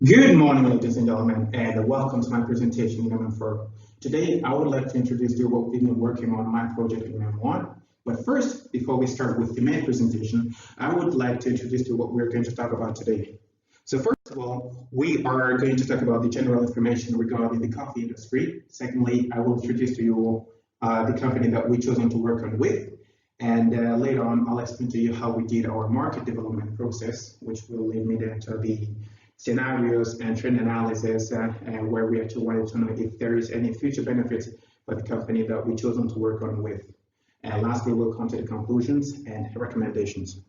Good morning, ladies and gentlemen, and welcome to my presentation in MM4. Today, I would like to introduce you what we've been working on my project in MM1. But first, before we start with the main presentation, I would like to introduce you what we're going to talk about today. So first of all, we are going to talk about the general information regarding the coffee industry. Secondly, I will introduce to you the company that we chosen to work on with. And later on, I'll explain to you how we did our market development process, which will lead me then to the scenarios and trend analysis, and where we actually wanted to know if there is any future benefits for the company that we chosen to work on with. And lastly, we'll come to the conclusions and recommendations.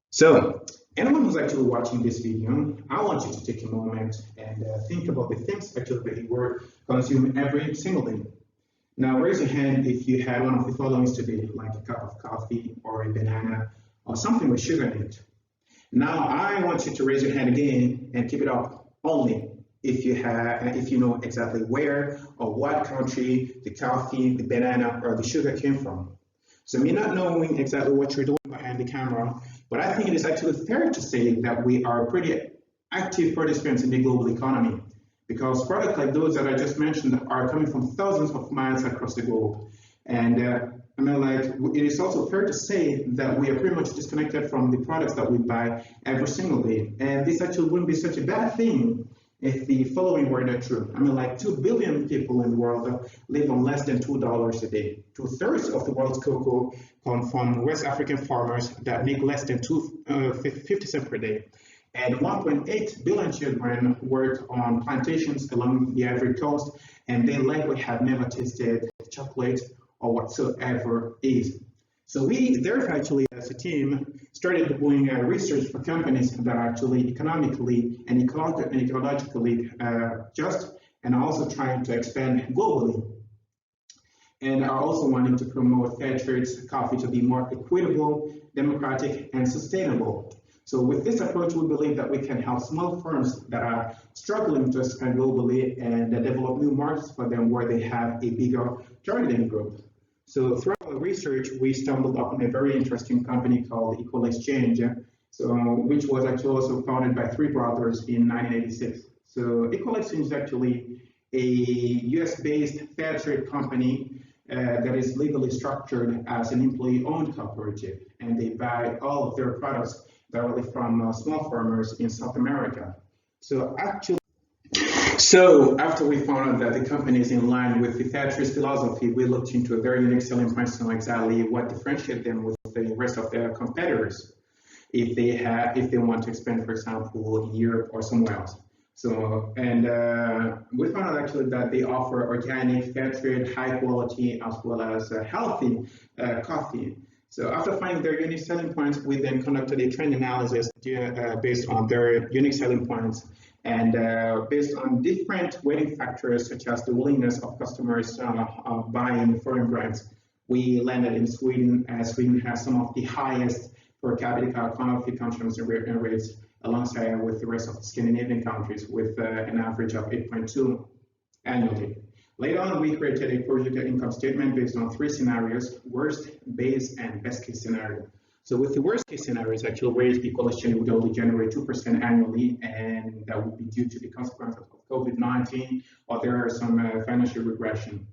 So, anyone who's actually watching this video, I want you to take a moment and think about the things actually that you were consuming every single day. Now, raise your hand if you had one of the following today, like a cup of coffee or a banana or something with sugar in it. Now, I want you to raise your hand again and keep it up only if you know exactly where or what country the coffee, the banana, or the sugar came from. So me not knowing exactly what you're doing behind the camera, but I think it is actually fair to say that we are pretty active participants in the global economy, because products like those that I just mentioned are coming from thousands of miles across the globe. And it is also fair to say that we are pretty much disconnected from the products that we buy every single day. And this actually wouldn't be such a bad thing if the following were not true. 2 billion people in the world live on less than $2 a day. Two-thirds of the world's cocoa come from West African farmers that make less than 50 cents per day. And 1.8 billion children work on plantations along the Ivory Coast, and they likely have never tasted chocolate or whatsoever is. So we therefore actually as a team started doing research for companies that are actually economically and ecologically just, and also trying to expand globally. And are also wanting to promote fair trade coffee to be more equitable, democratic, and sustainable. So with this approach, we believe that we can help small firms that are struggling to expand globally and develop new markets for them where they have a bigger targeting group. So through our research, we stumbled upon a very interesting company called Equal Exchange, which was actually also founded by three brothers in 1986. So Equal Exchange is actually a US-based fair trade company that is legally structured as an employee-owned cooperative, and they buy all of their products directly from small farmers in South America. So after we found out that the company is in line with the fair trade philosophy, we looked into a very unique selling points to know exactly what differentiates them with the rest of their competitors if they want to expand, for example, in Europe or somewhere else. So, and we found out actually that they offer organic, fair trade, high quality, as well as healthy coffee. So after finding their unique selling points, we then conducted a trend analysis based on their unique selling points and based on different weighting factors such as the willingness of customers buying foreign brands. We landed in Sweden, as Sweden has some of the highest per capita coffee consumption rates alongside with the rest of the Scandinavian countries with an average of 8.2 annually. Later on, we created a projected income statement based on three scenarios: worst, base, and best case scenario. So with the worst case scenario, it's actually where Equal Exchange would only generate 2% annually, and that would be due to the consequences of COVID-19, or there are some financial regression.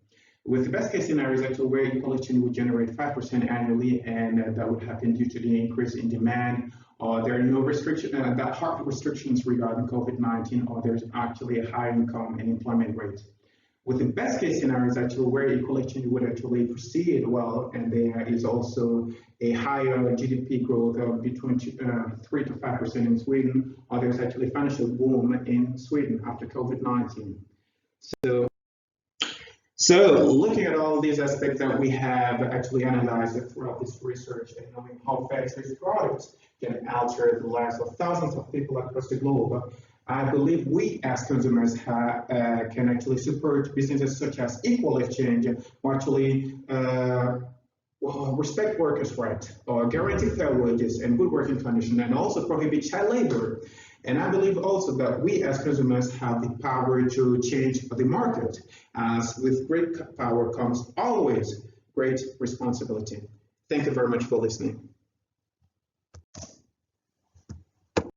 With the best case scenario, is actually where Equal Exchange would generate 5% annually, and that would happen due to the increase in demand, or there are no hard restrictions regarding COVID-19, or there's actually a high income and employment rate. With the best case scenario is actually where Equal Exchange would actually proceed well, and there is also a higher GDP growth of between 3 to 5% in Sweden, or there's actually a financial boom in Sweden after COVID-19. So looking at all these aspects that we have actually analyzed throughout this research and knowing how fair trade products can alter the lives of thousands of people across the globe, I believe we as consumers can actually support businesses such as Equal Exchange, or actually respect workers' rights, or guarantee fair wages and good working conditions, and also prohibit child labor. And I believe also that we as consumers have the power to change the market, as with great power comes always great responsibility. Thank you very much for listening.